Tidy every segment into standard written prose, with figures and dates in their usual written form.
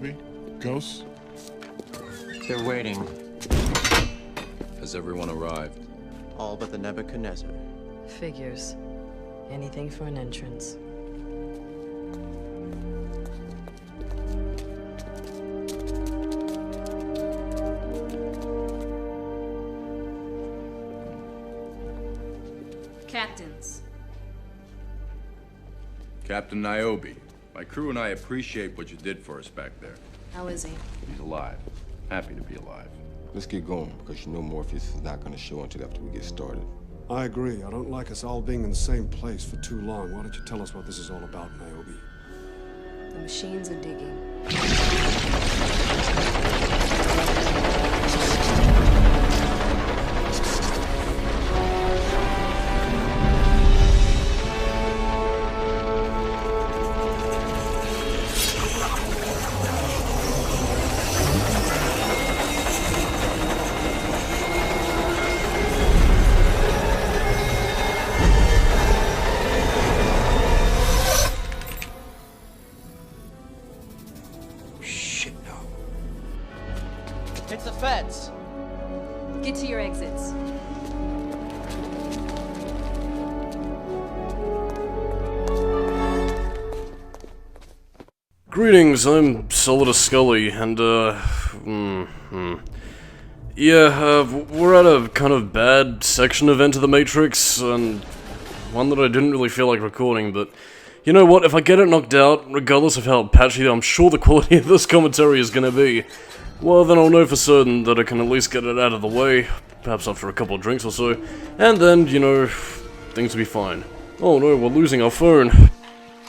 Niobe? Ghosts? They're waiting. Has everyone arrived? All but the Nebuchadnezzar. Figures. Anything for an entrance. Captains. Captain Niobe, my crew and I appreciate what you did for us back there. How is he? He's alive. Happy to be alive. Let's get going, because you know Morpheus is not going to show until after we get started. I agree. I don't like us all being in the same place for too long. Why don't you tell us what this is all about, Niobe? The machines are digging. It's the feds. Get to your exits. Greetings, I'm Solidus-Skully, and, we're at a kind of bad section of Enter the Matrix, and one that I didn't really feel like recording, but you know what, if I get it knocked out, regardless of how patchy I'm sure the quality of this commentary is gonna be, well then I'll know for certain that I can at least get it out of the way, perhaps after a couple of drinks or so, and then, you know, things will be fine. Oh no, we're losing our phone.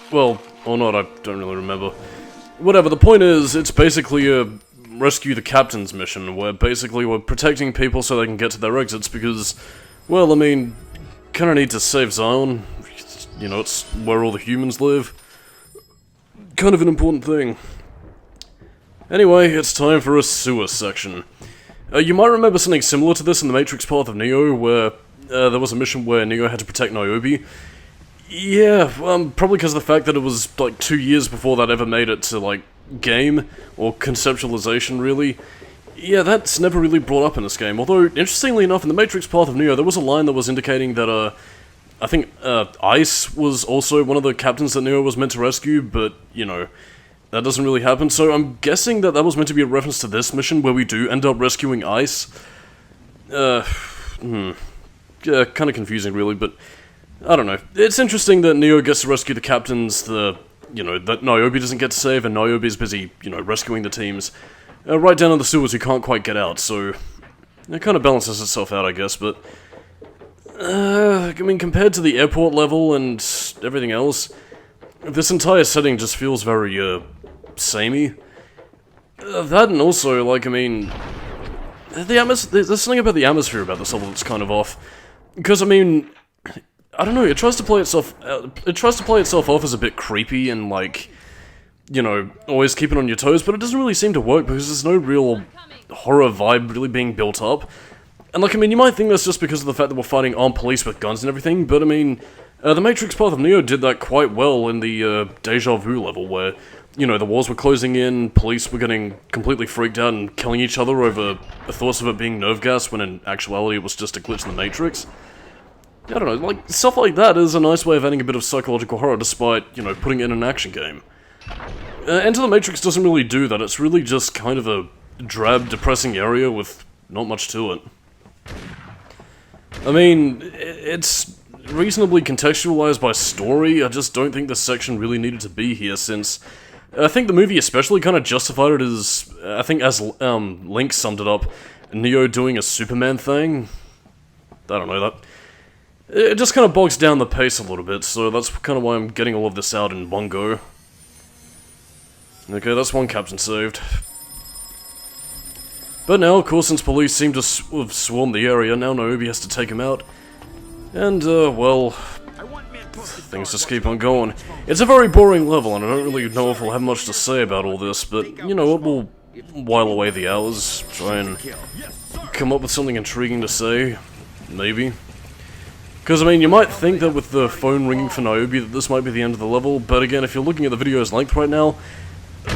Well, or not, I don't really remember. Whatever, the point is, it's basically a rescue the captain's mission, where basically we're protecting people so they can get to their exits, because, well, I mean, kinda need to save Zion. You know, it's where all the humans live. Kind of an important thing. Anyway, it's time for a sewer section. You might remember something similar to this in the Matrix Path of Neo, where there was a mission where Neo had to protect Niobe. Yeah, probably because of the fact that it was, like, 2 years before that ever made it to, like, game, or conceptualization, really. Yeah, that's never really brought up in this game, although, interestingly enough, in the Matrix Path of Neo, there was a line that was indicating that, I think, Ice was also one of the captains that Neo was meant to rescue, but, you know, that doesn't really happen, so I'm guessing that that was meant to be a reference to this mission, where we do end up rescuing Ice. Yeah, kinda confusing, really, but I don't know. It's interesting that Neo gets to rescue the captains, that Niobe doesn't get to save, and Niobe is busy, you know, rescuing the teams. Right down in the sewers who can't quite get out, so it kind of balances itself out, I guess, but I mean, compared to the airport level and everything else, this entire setting just feels very, samey. That and also, like, I mean, there's something about the atmosphere about this level that's kind of off. Because, I mean, I don't know, it tries to play itself off as a bit creepy and, like, you know, always keeping on your toes, but it doesn't really seem to work because there's no real horror vibe really being built up. And, like, I mean, you might think that's just because of the fact that we're fighting armed police with guns and everything, but, I mean, the Matrix Path of Neo did that quite well in the, Deja Vu level, where, you know, the walls were closing in, police were getting completely freaked out and killing each other over the thoughts of it being nerve gas, when in actuality it was just a glitch in the Matrix. I don't know, like, stuff like that is a nice way of adding a bit of psychological horror despite, you know, putting it in an action game. Enter the Matrix doesn't really do that, it's really just kind of a drab, depressing area with not much to it. I mean, it's reasonably contextualized by story, I just don't think this section really needed to be here, since I think the movie especially kind of justified it as, I think as Link summed it up, Neo doing a Superman thing. I don't know, that it just kind of bogs down the pace a little bit, so that's kind of why I'm getting all of this out in one go. Okay, that's one captain saved. But now, of course, since police seem to have swarmed the area, now Niobe has to take him out. And, well, things just keep on going. It's a very boring level, and I don't really know if we'll have much to say about all this, but, you know what, we'll while away the hours, try and come up with something intriguing to say, maybe. Because, I mean, you might think that with the phone ringing for Niobe that this might be the end of the level, but again, if you're looking at the video's length right now,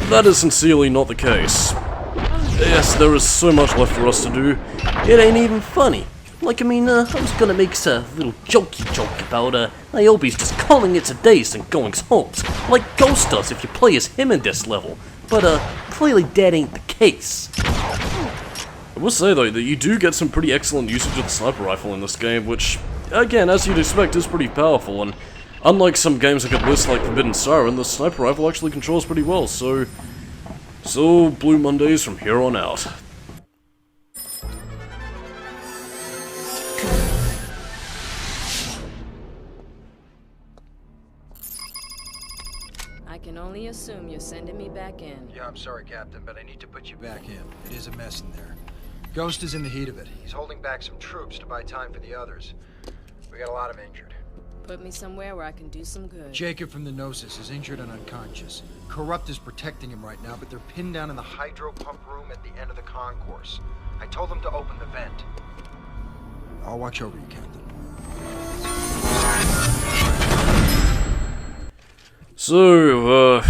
that is sincerely not the case. Yes, there is so much left for us to do. It ain't even funny. Like, I was gonna make a little jokey joke about, Niobe's just calling it a days and going home, like Ghost does if you play as him in this level. But, clearly that ain't the case. I will say, though, that you do get some pretty excellent usage of the sniper rifle in this game, which, again, as you'd expect, is pretty powerful, and unlike some games I could list like Forbidden Siren, the sniper rifle actually controls pretty well, so Blue Mondays from here on out. I can only assume you're sending me back in. Yeah, I'm sorry, Captain, but I need to put you back in. It is a mess in there. Ghost is in the heat of it. He's holding back some troops to buy time for the others. We got a lot of injured. Put me somewhere where I can do some good. Jacob from the Gnosis is injured and unconscious. Corrupt is protecting him right now, but they're pinned down in the hydro pump room at the end of the concourse. I told them to open the vent. I'll watch over you, Captain. So,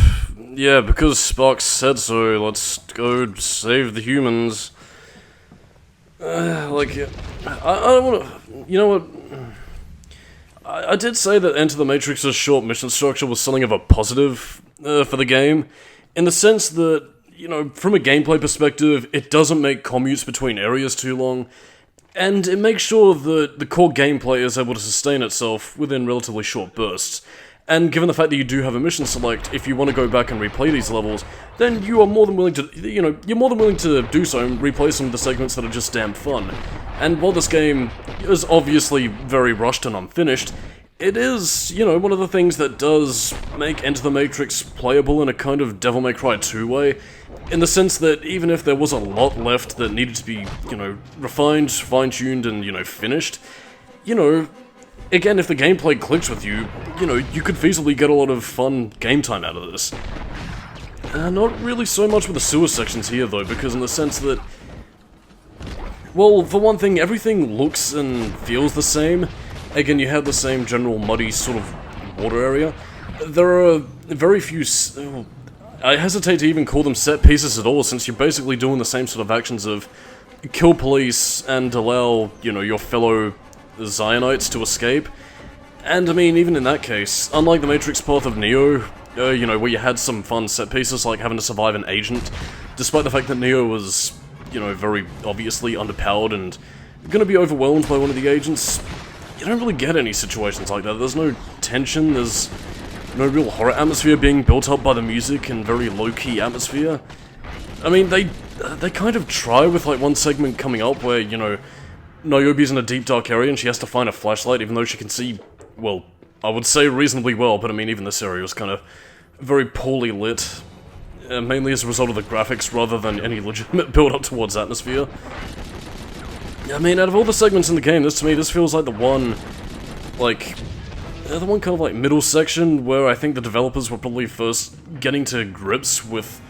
yeah, because Sparks said so, let's go save the humans. I don't wanna, you know what, I did say that Enter the Matrix's short mission structure was something of a positive, for the game, in the sense that, you know, from a gameplay perspective, it doesn't make commutes between areas too long, and it makes sure that the core gameplay is able to sustain itself within relatively short bursts. And given the fact that you do have a mission select, if you want to go back and replay these levels, then you are more than willing to, you know, you're more than willing to do so and replay some of the segments that are just damn fun. And while this game is obviously very rushed and unfinished, it is, you know, one of the things that does make Enter the Matrix playable in a kind of Devil May Cry 2 way, in the sense that even if there was a lot left that needed to be, you know, refined, fine-tuned, and, you know, finished, you know, again, if the gameplay clicks with you, you know, you could feasibly get a lot of fun game time out of this. Not really so much with the sewer sections here, though, because in the sense that, well, for one thing, everything looks and feels the same. Again, you have the same general muddy sort of water area. There are very few... I hesitate to even call them set pieces at all, since you're basically doing the same sort of actions of kill police and allow, you know, your fellow Zionites to escape. And I mean, even in that case, unlike the Matrix path of Neo, you know, where you had some fun set pieces like having to survive an agent, despite the fact that Neo was, you know, very obviously underpowered and gonna be overwhelmed by one of the agents, you don't really get any situations like that. There's no tension, there's no real horror atmosphere being built up by the music and very low-key atmosphere. I mean, they kind of try with, like, one segment coming up where, you know, Niobe's in a deep dark area and she has to find a flashlight even though she can see, well, I would say reasonably well, but I mean even this area was kind of very poorly lit, mainly as a result of the graphics rather than any legitimate build-up towards atmosphere. I mean, out of all the segments in the game, to me, this feels like the one, like, the one kind of like middle section where I think the developers were probably first getting to grips with,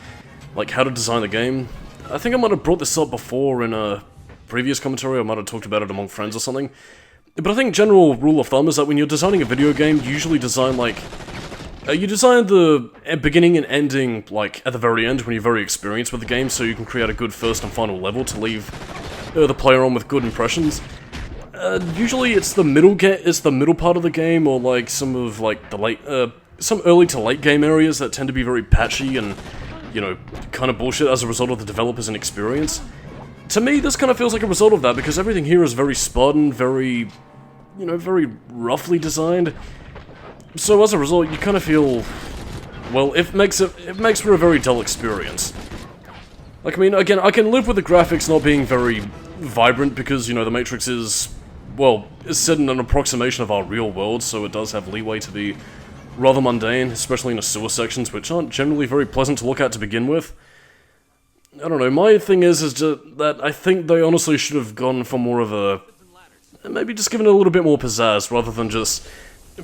like, how to design the game. I think I might have brought this up before in a previous commentary, I might have talked about it among friends or something. But I think general rule of thumb is that when you're designing a video game, you usually design, like, you design the beginning and ending, like, at the very end when you're very experienced with the game, so you can create a good first and final level to leave the player on with good impressions. Usually it's the middle part of the game, or like some of like the late, some early to late game areas that tend to be very patchy and, you know, kind of bullshit as a result of the developers' inexperience. To me, this kind of feels like a result of that, because everything here is very spartan, very, you know, very roughly designed. So as a result, you kind of feel, well, it makes for a very dull experience. Like, I mean, again, I can live with the graphics not being very vibrant because, you know, the Matrix is, well, is set in an approximation of our real world, so it does have leeway to be rather mundane, especially in the sewer sections, which aren't generally very pleasant to look at to begin with. I don't know, my thing is just that I think they honestly should have gone for more of a, maybe just given it a little bit more pizzazz, rather than just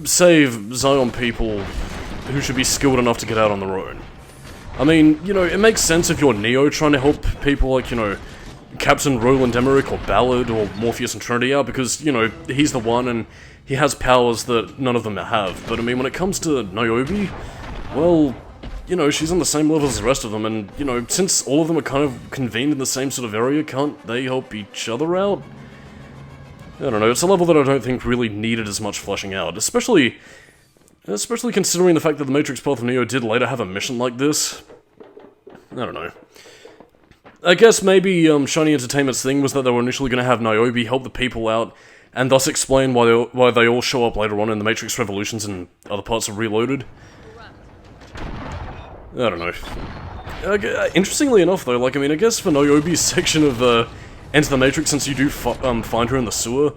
save Zion people who should be skilled enough to get out on their own. I mean, you know, it makes sense if you're Neo trying to help people like, you know, Captain Roland Emmerich or Ballard or Morpheus and Trinity out, because, you know, he's the one and he has powers that none of them have. But I mean, when it comes to Niobe, well, you know, she's on the same level as the rest of them, and, you know, since all of them are kind of convened in the same sort of area, can't they help each other out? I don't know, it's a level that I don't think really needed as much fleshing out, especially considering the fact that the Matrix Path of Neo did later have a mission like this. I don't know. I guess maybe Shiny Entertainment's thing was that they were initially going to have Niobe help the people out, and thus explain why they all show up later on in the Matrix Revolutions and other parts of Reloaded. I don't know. Interestingly enough, though, like, I mean, I guess for Niobe's section of Enter the Matrix, since you do find her in the sewer,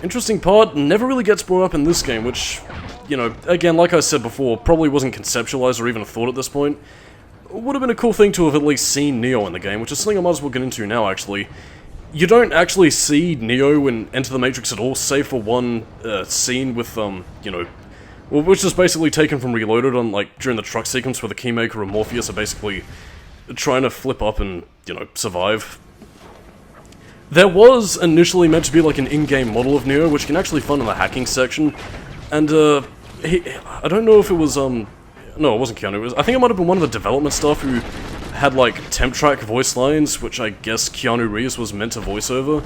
interesting part never really gets brought up in this game, which, you know, again, like I said before, probably wasn't conceptualized or even a thought at this point. Would have been a cool thing to have at least seen Neo in the game, which is something I might as well get into now, actually. You don't actually see Neo in Enter the Matrix at all, save for one scene with, you know, well, which is basically taken from Reloaded on, like, during the truck sequence where the Keymaker and Morpheus are basically trying to flip up and, you know, survive. There was initially meant to be, like, an in-game model of Neo, which you can actually find in the hacking section, and, I don't know if it was, no, it wasn't Keanu, I think it might have been one of the development staff who had, like, temp track voice lines, which I guess Keanu Reeves was meant to voice over.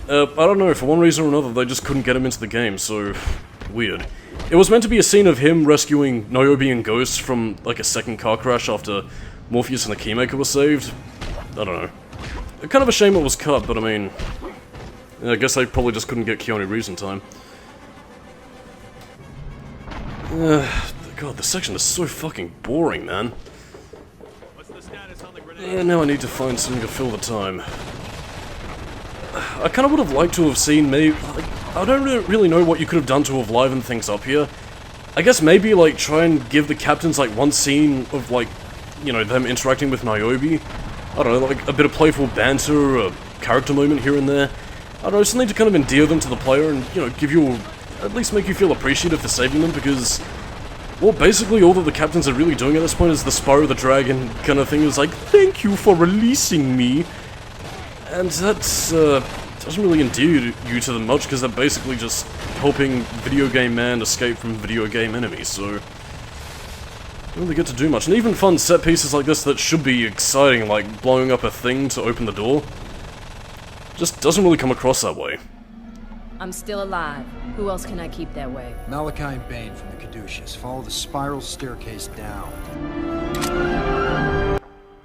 I don't know, for one reason or another, they just couldn't get him into the game, so weird. It was meant to be a scene of him rescuing Niobe and Ghost from, like, a second car crash after Morpheus and the Keymaker were saved. I don't know. Kind of a shame it was cut, but I mean, I guess they probably just couldn't get Keanu Reeves in time. God, this section is so fucking boring, man. Now I need to find something to fill the time. I kind of would have liked to have seen maybe... Like, I don't really know what you could have done to have livened things up here. I guess maybe, like, try and give the captains, like, one scene of, like, you know, them interacting with Niobe. I don't know, like, a bit of playful banter, a character moment here and there. I don't know, something to kind of endear them to the player and, you know, give you... at least make you feel appreciative for saving them, because... well, basically all that the captains are really doing at this point is the Spyro the Dragon kind of thing. Is like, thank you for releasing me. And that's, doesn't really endear you to them much, because they're basically just helping video game man escape from video game enemies, so... don't really get to do much. And even fun set pieces like this that should be exciting, like blowing up a thing to open the door, just doesn't really come across that way. I'm still alive. Who else can I keep that way? Malachi and Bane from the Caduceus. Follow the spiral staircase down.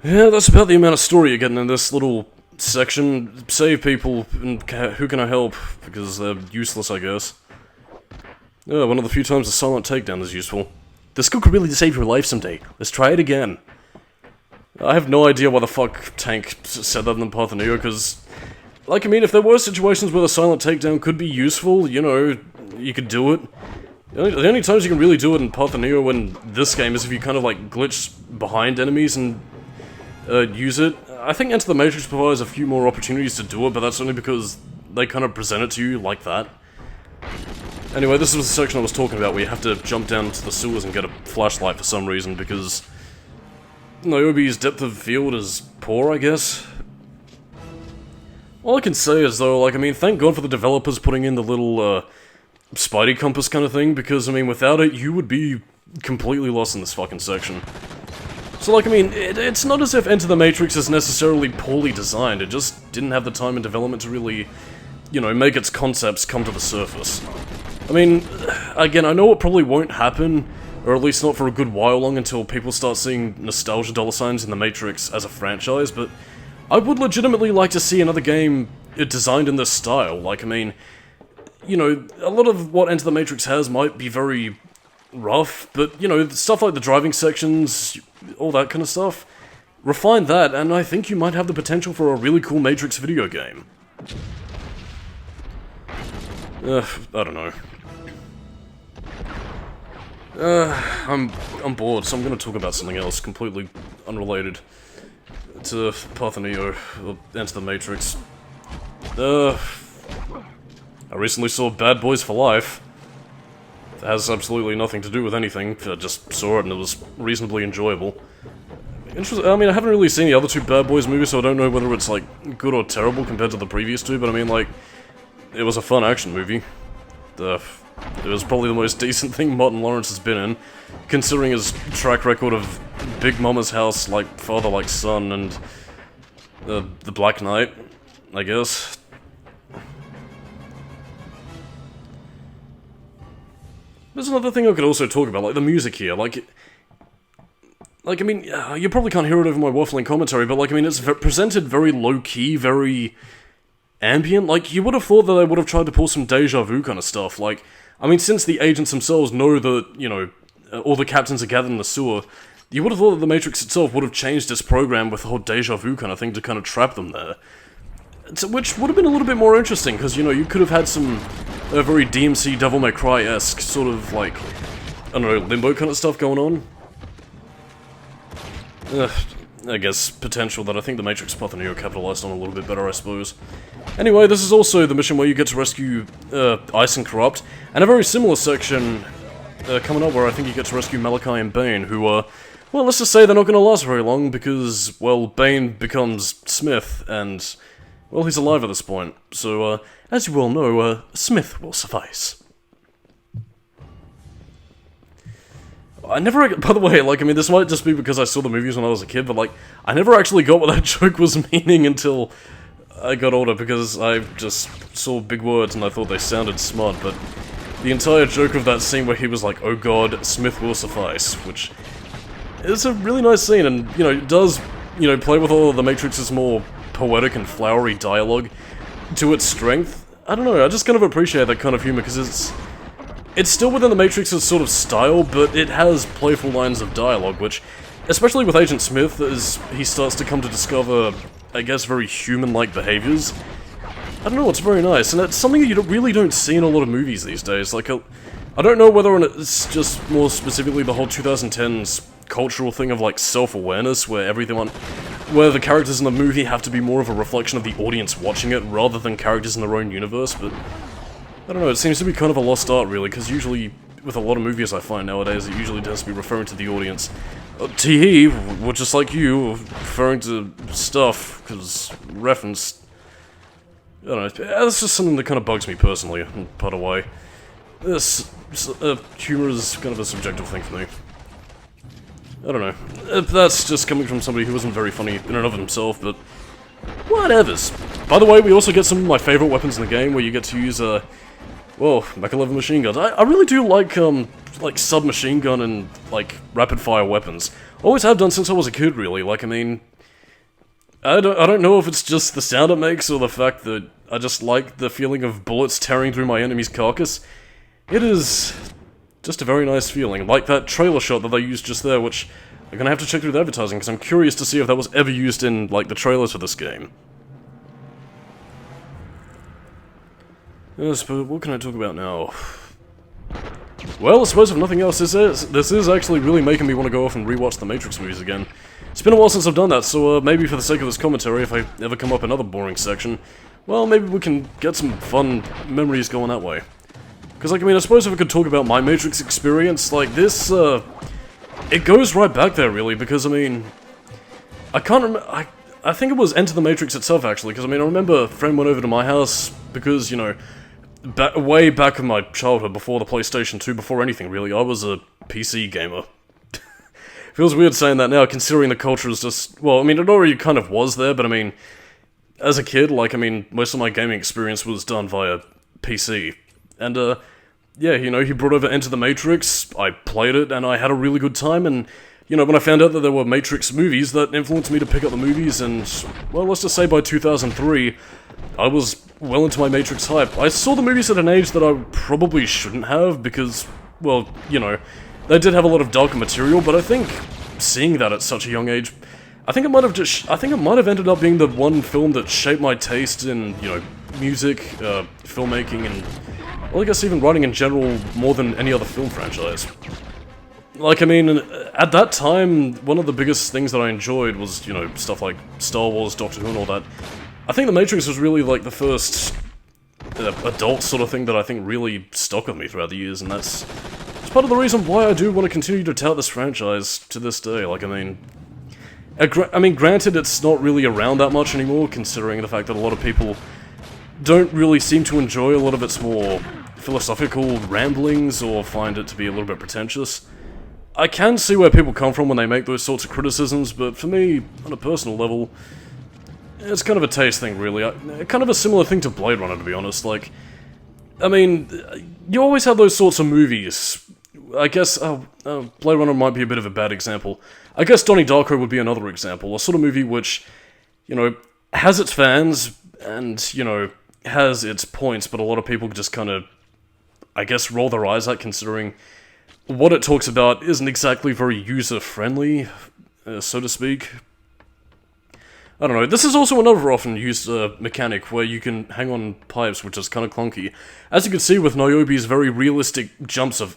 Yeah, that's about the amount of story you're getting in this little section. Save people, and who can I help? Because they're useless, I guess. Yeah, one of the few times a silent takedown is useful. This skill could really save your life someday. Let's try it again. I have no idea why the fuck Tank said that in the Path of Neo, because... like, I mean, if there were situations where the silent takedown could be useful, you know, you could do it. The only times you can really do it in Path of Neo in this game is if you kind of, like, glitch behind enemies and use it. I think Enter the Matrix provides a few more opportunities to do it, but that's only because they kind of present it to you like that. Anyway, this was the section I was talking about, where you have to jump down to the sewers and get a flashlight for some reason, because Niobe's depth of field is poor, I guess. All I can say is, though, like, I mean, thank God for the developers putting in the little, Spidey compass kind of thing, because, I mean, without it, you would be completely lost in this fucking section. So, like, I mean, it's not as if Enter the Matrix is necessarily poorly designed, it just didn't have the time and development to really, you know, make its concepts come to the surface. I mean, again, I know it probably won't happen, or at least not for a good while long until people start seeing nostalgia dollar signs in the Matrix as a franchise, but I would legitimately like to see another game designed in this style. Like, I mean, you know, a lot of what Enter the Matrix has might be very rough, but, you know, stuff like the driving sections, all that kind of stuff, refine that, and I think you might have the potential for a really cool Matrix video game. I don't know. I'm bored, so I'm gonna talk about something else, completely unrelated to Path of Neo, or Enter the Matrix. I recently saw Bad Boys for Life. It has absolutely nothing to do with anything, I just saw it and it was reasonably enjoyable. I mean, I haven't really seen the other two Bad Boys movies, so I don't know whether it's, like, good or terrible compared to the previous two, but I mean, like, it was a fun action movie. It was probably the most decent thing Martin Lawrence has been in, considering his track record of Big Mama's House, like Father Like Son, and The Black Knight, I guess. There's another thing I could also talk about, like the music here, like, I mean, you probably can't hear it over my waffling commentary, but, like, I mean, it's presented very low-key, very ambient. Like, you would have thought that they would have tried to pull some deja vu kind of stuff. Like, I mean, since the agents themselves know that, you know, all the captains are gathered in the sewer, you would have thought that the Matrix itself would have changed its program with the whole deja vu kind of thing to kind of trap them there. Which would have been a little bit more interesting, because, you know, you could have had some very DMC Devil May Cry-esque sort of, like, I don't know, limbo kind of stuff going on. I guess, potential that I think the Matrix Path of Neo capitalized on a little bit better, I suppose. Anyway, this is also the mission where you get to rescue Ice and Corrupt, and a very similar section coming up where I think you get to rescue Malachi and Bane, who well, let's just say they're not going to last very long, because, well, Bane becomes Smith, and, well, he's alive at this point. So, as you well know, Smith will suffice. I never, by the way, like, I mean, this might just be because I saw the movies when I was a kid, but, like, I never actually got what that joke was meaning until I got older, because I just saw big words and I thought they sounded smart, but the entire joke of that scene where he was like, oh god, Smith will suffice, which is a really nice scene, and, you know, it does, you know, play with all of the Matrix's more poetic and flowery dialogue to its strength. I don't know, I just kind of appreciate that kind of humor, because it's still within the Matrix's sort of style, but it has playful lines of dialogue, which, especially with Agent Smith, as he starts to come to discover, I guess, very human-like behaviors. I don't know, it's very nice, and it's something that you really don't see in a lot of movies these days. Like, I don't know whether it's just more specifically the whole 2010s cultural thing of, like, self-awareness, where where the characters in the movie have to be more of a reflection of the audience watching it, rather than characters in their own universe, but I don't know, it seems to be kind of a lost art, really, because usually, with a lot of movies I find nowadays, it usually tends to be referring to the audience. Tee, we're just like you, referring to stuff, because reference. I don't know, that's just something that kind of bugs me personally, in part of why. Humor is kind of a subjective thing for me. I don't know. That's just coming from somebody who wasn't very funny in and of himself, but whatevers. By the way, we also get some of my favorite weapons in the game, where you get to use, well, Mech-11 machine guns. I really do like submachine gun and, like, rapid-fire weapons. Always have done since I was a kid, really. Like, I mean, I don't know if it's just the sound it makes, or the fact that I just like the feeling of bullets tearing through my enemy's carcass. It is just a very nice feeling, like that trailer shot that they used just there, which I'm gonna have to check through the advertising, because I'm curious to see if that was ever used in, like, the trailers for this game. Yes, but what can I talk about now? Well, I suppose if nothing else, this is actually really making me want to go off and rewatch the Matrix movies again. It's been a while since I've done that, so maybe for the sake of this commentary, if I ever come up another boring section, well, maybe we can get some fun memories going that way. Because, like, I mean, I suppose if I could talk about my Matrix experience, like, this, it goes right back there, really, because, I mean, I can't remember, I think it was Enter the Matrix itself, actually, because, I mean, I remember a friend went over to my house, because, you know, way back in my childhood, before the PlayStation 2, before anything, really, I was a PC gamer. Feels weird saying that now, considering the culture is just, well, I mean, it already kind of was there, but I mean, as a kid, like, I mean, most of my gaming experience was done via PC. And, yeah, you know, he brought over Enter the Matrix, I played it, and I had a really good time, and, you know, when I found out that there were Matrix movies, that influenced me to pick up the movies, and, well, let's just say by 2003, I was well into my Matrix hype. I saw the movies at an age that I probably shouldn't have, because, well, you know, they did have a lot of darker material, but I think seeing that at such a young age, I think it might have ended up being the one film that shaped my taste in, you know, music, filmmaking, and, well, I guess even writing in general more than any other film franchise. Like, I mean, at that time, one of the biggest things that I enjoyed was, you know, stuff like Star Wars, Doctor Who, and all that. I think The Matrix was really, like, the first adult sort of thing that I think really stuck with me throughout the years, and it's part of the reason why I do want to continue to tout this franchise to this day. Like, I mean, granted, it's not really around that much anymore, considering the fact that a lot of people don't really seem to enjoy a lot of its more philosophical ramblings or find it to be a little bit pretentious. I can see where people come from when they make those sorts of criticisms, but for me, on a personal level, it's kind of a taste thing, really. Kind of a similar thing to Blade Runner, to be honest. Like, I mean, you always have those sorts of movies. I guess Blade Runner might be a bit of a bad example. I guess Donnie Darko would be another example. A sort of movie which, you know, has its fans and, you know, has its points, but a lot of people just kind of, I guess, roll their eyes at, considering what it talks about isn't exactly very user-friendly, so to speak. I don't know, this is also another often used mechanic where you can hang on pipes, which is kind of clunky. As you can see with Niobe's very realistic jumps of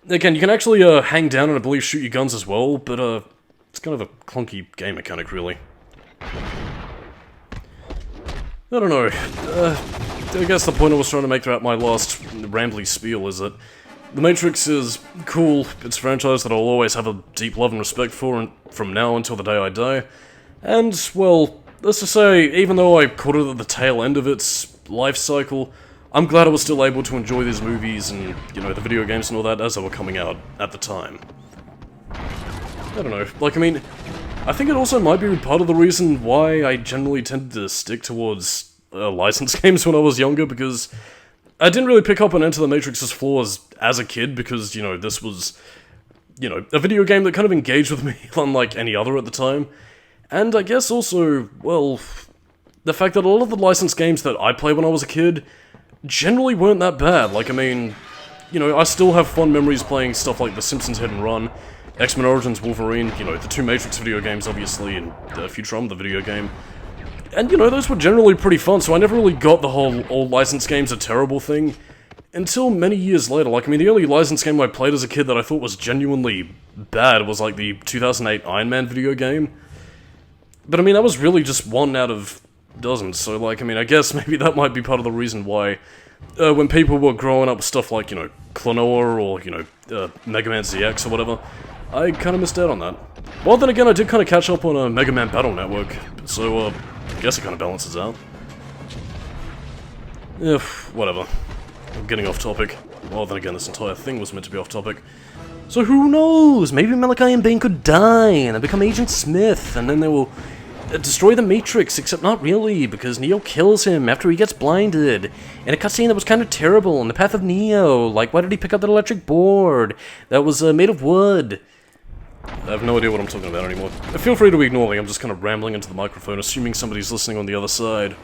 Again, you can actually hang down and I believe shoot your guns as well, but it's kind of a clunky game mechanic, really. I don't know, I guess the point I was trying to make throughout my last rambly spiel is that The Matrix is cool. It's a franchise that I'll always have a deep love and respect for from now until the day I die. And, well, let's just say, even though I caught it at the tail end of its life cycle, I'm glad I was still able to enjoy these movies and, you know, the video games and all that as they were coming out at the time. I don't know, like, I mean, I think it also might be part of the reason why I generally tended to stick towards licensed games when I was younger, because I didn't really pick up on Enter the Matrix's flaws as a kid, because, you know, this was, you know, a video game that kind of engaged with me unlike any other at the time. And I guess also, well, the fact that a lot of the licensed games that I played when I was a kid generally weren't that bad. Like, I mean, you know, I still have fond memories playing stuff like The Simpsons Hit and Run, X-Men Origins Wolverine, you know, the two Matrix video games, obviously, and Futurama, the video game. And, you know, those were generally pretty fun, so I never really got the whole all licensed games a terrible thing until many years later. Like, I mean, the only licensed game I played as a kid that I thought was genuinely bad was, like, the 2008 Iron Man video game. But, I mean, that was really just one out of dozens, so, like, I mean, I guess maybe that might be part of the reason why when people were growing up with stuff like, you know, Klonoa or, you know, Mega Man ZX or whatever, I kind of missed out on that. Well, then again, I did kind of catch up on Mega Man Battle Network, so, I guess it kind of balances out. Whatever. I'm getting off topic. Well, then again, this entire thing was meant to be off topic. So who knows? Maybe Malachi and Bane could die, and they become Agent Smith, and then they will destroy the Matrix, except not really, because Neo kills him after he gets blinded, in a cutscene that was kind of terrible, in the path of Neo. Like, why did he pick up that electric board that was made of wood? I have no idea what I'm talking about anymore. Feel free to ignore me, I'm just kind of rambling into the microphone, assuming somebody's listening on the other side.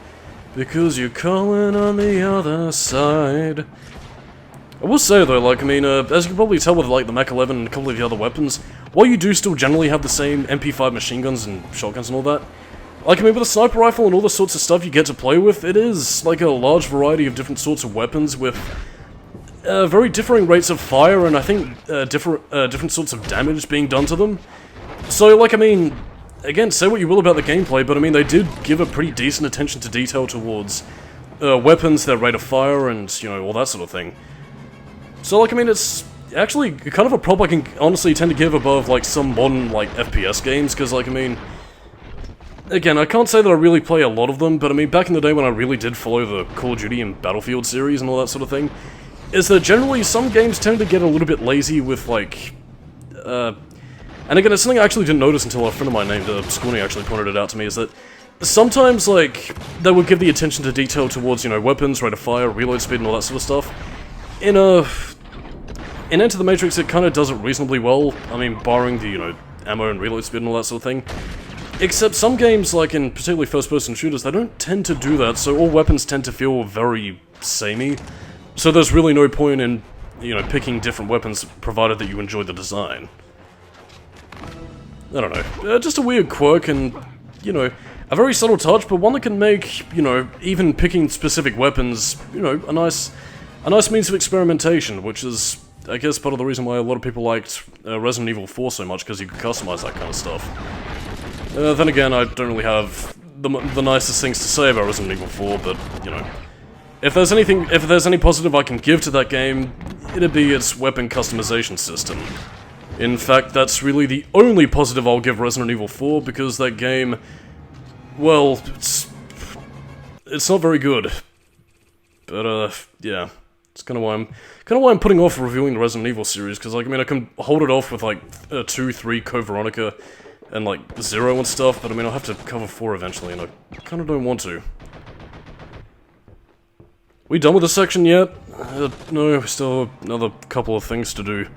Because you're calling on the other side. I will say though, like, I mean, as you can probably tell with, like, the Mach 11 and a couple of the other weapons, while you do still generally have the same MP5 machine guns and shotguns and all that, like, I mean, with a sniper rifle and all the sorts of stuff you get to play with, it is, like, a large variety of different sorts of weapons with very differing rates of fire and I think different sorts of damage being done to them. So, like, I mean, again, say what you will about the gameplay, but I mean, they did give a pretty decent attention to detail towards weapons, their rate of fire, and, you know, all that sort of thing. So, like, I mean, it's actually kind of a prop I can honestly tend to give above, like, some modern, like, FPS games, because, like, I mean, again, I can't say that I really play a lot of them, but I mean, back in the day when I really did follow the Call of Duty and Battlefield series and all that sort of thing, is that generally some games tend to get a little bit lazy with, like, and again, it's something I actually didn't notice until a friend of mine named Skully actually pointed it out to me, is that sometimes, like, they would give the attention to detail towards, you know, weapons, rate of fire, reload speed, and all that sort of stuff. In Enter the Matrix, it kind of does it reasonably well, I mean, barring the, you know, ammo and reload speed and all that sort of thing. Except some games, like in particularly first-person shooters, they don't tend to do that, so all weapons tend to feel very samey. So there's really no point in, you know, picking different weapons, provided that you enjoy the design. I don't know, just a weird quirk and, you know, a very subtle touch, but one that can make, you know, even picking specific weapons, you know, a nice means of experimentation, which is, I guess, part of the reason why a lot of people liked Resident Evil 4 so much, because you could customize that kind of stuff. Then again, I don't really have the nicest things to say about Resident Evil 4, but, you know, if there's any positive I can give to that game, it'd be its weapon customization system. In fact, that's really the only positive I'll give Resident Evil 4, because that game, well, it's not very good. But yeah, it's kind of why I'm putting off reviewing the Resident Evil series, because like I mean I can hold it off with like 2, 3 Code Veronica and like 0 and stuff, but I mean I'll have to cover 4 eventually, and I kind of don't want to. We done with this section yet? No, we still have another couple of things to do.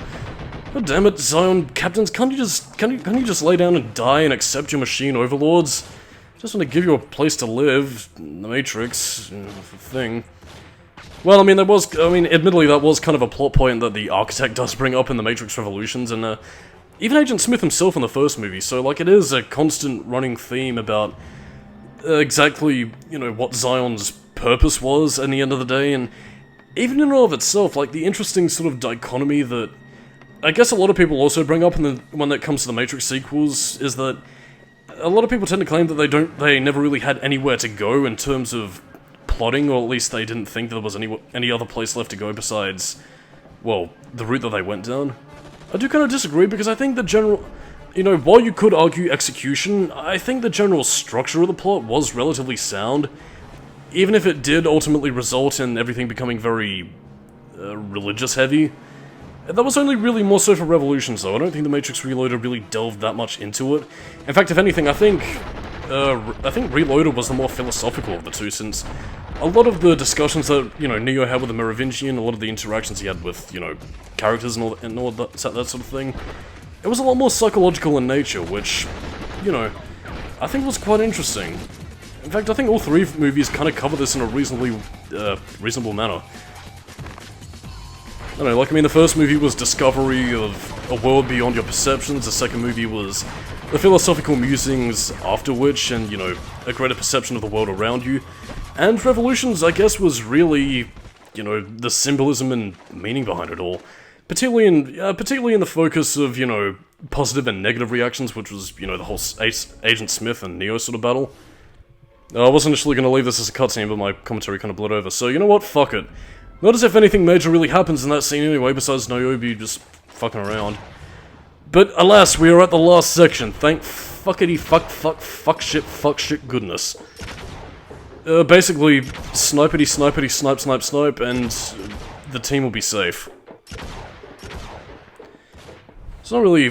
God damn it, Zion Captains, can't you just lay down and die and accept your machine overlords? Just want to give you a place to live, in the Matrix, thing. Well, I mean, admittedly that was kind of a plot point that the Architect does bring up in the Matrix Revolutions, and even Agent Smith himself in the first movie, so like it is a constant running theme about exactly, you know, what Zion's purpose was at the end of the day, and even in and of itself, like the interesting sort of dichotomy that I guess a lot of people also bring up when it comes to the Matrix sequels is that a lot of people tend to claim that they never really had anywhere to go in terms of plotting, or at least they didn't think there was any other place left to go besides, well, the route that they went down. I do kind of disagree, because I think the general, you know, while you could argue execution, I think the general structure of the plot was relatively sound, even if it did ultimately result in everything becoming very religious heavy. That was only really more so for Revolutions, though. I don't think The Matrix Reloaded really delved that much into it. In fact, if anything, I think Reloaded was the more philosophical of the two, since a lot of the discussions that, you know, Neo had with the Merovingian, a lot of the interactions he had with, you know, characters and all that sort of thing, it was a lot more psychological in nature, which, you know, I think was quite interesting. In fact, I think all 3 movies kind of cover this in a reasonable manner. I don't know, like, I mean, the first movie was discovery of a world beyond your perceptions, the second movie was the philosophical musings after which, and, you know, a greater perception of the world around you, and Revolutions, I guess, was really, you know, the symbolism and meaning behind it all, particularly in the focus of, you know, positive and negative reactions, which was, you know, the whole Agent Smith and Neo sort of battle. I was initially going to leave this as a cutscene, but my commentary kind of bled over, so you know what, fuck it. Not as if anything major really happens in that scene anyway, besides Niobe just fucking around. But alas, we are at the last section. Thank fuck shit goodness. Basically, snipety snipe, and the team will be safe. It's not really,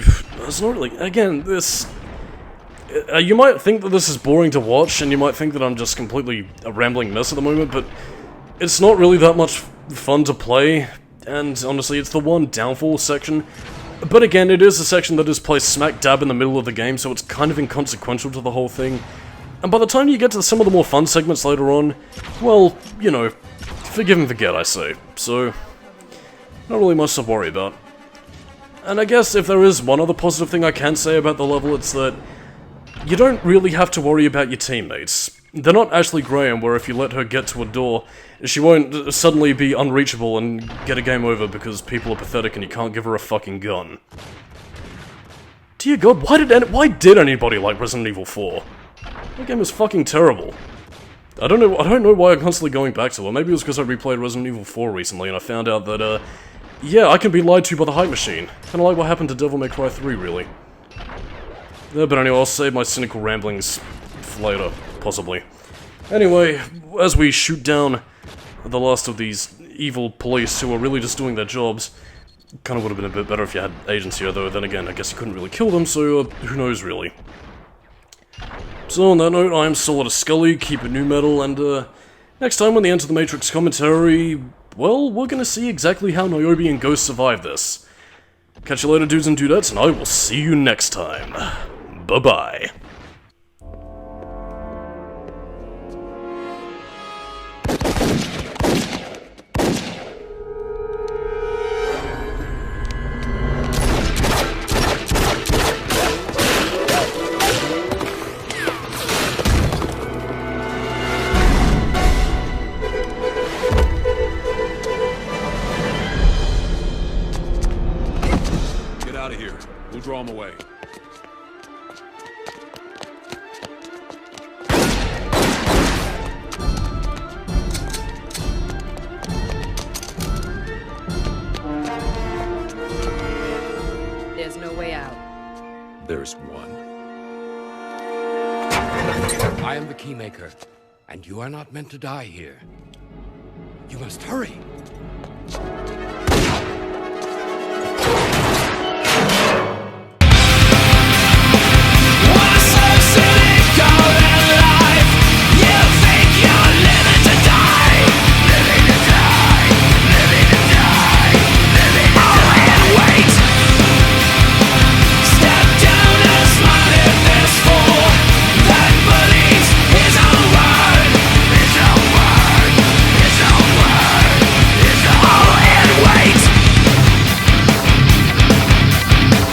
again, this... you might think that this is boring to watch, and you might think that I'm just completely a rambling mess at the moment, but it's not really that much fun to play, and honestly, it's the one downfall section. But again, it is a section that is placed smack dab in the middle of the game, so it's kind of inconsequential to the whole thing. And by the time you get to some of the more fun segments later on, well, you know, forgive and forget, I say. So, not really much to worry about. And I guess if there is one other positive thing I can say about the level, it's that you don't really have to worry about your teammates. They're not Ashley Graham, where if you let her get to a door, she won't suddenly be unreachable and get a game over because people are pathetic and you can't give her a fucking gun. Dear God, why did anybody like Resident Evil 4? That game is fucking terrible. I don't know why I'm constantly going back to it. Maybe it was because I replayed Resident Evil 4 recently and I found out that, yeah, I can be lied to by the hype machine. Kinda like what happened to Devil May Cry 3, really. But anyway, I'll save my cynical ramblings for later, possibly. Anyway, as we shoot down the last of these evil police who are really just doing their jobs, kinda would've been a bit better if you had agents here, though then again, I guess you couldn't really kill them, so who knows, really. So on that note, I am Solidus-Skully, keep it new metal, and next time when they enter the Matrix commentary, well, we're gonna see exactly how Niobe and Ghost survive this. Catch you later, dudes and dudettes, and I will see you next time. Bye-bye. Get out of here. We'll draw them away. There's no way out. There's one. I am the Keymaker, and you are not meant to die here. You must hurry.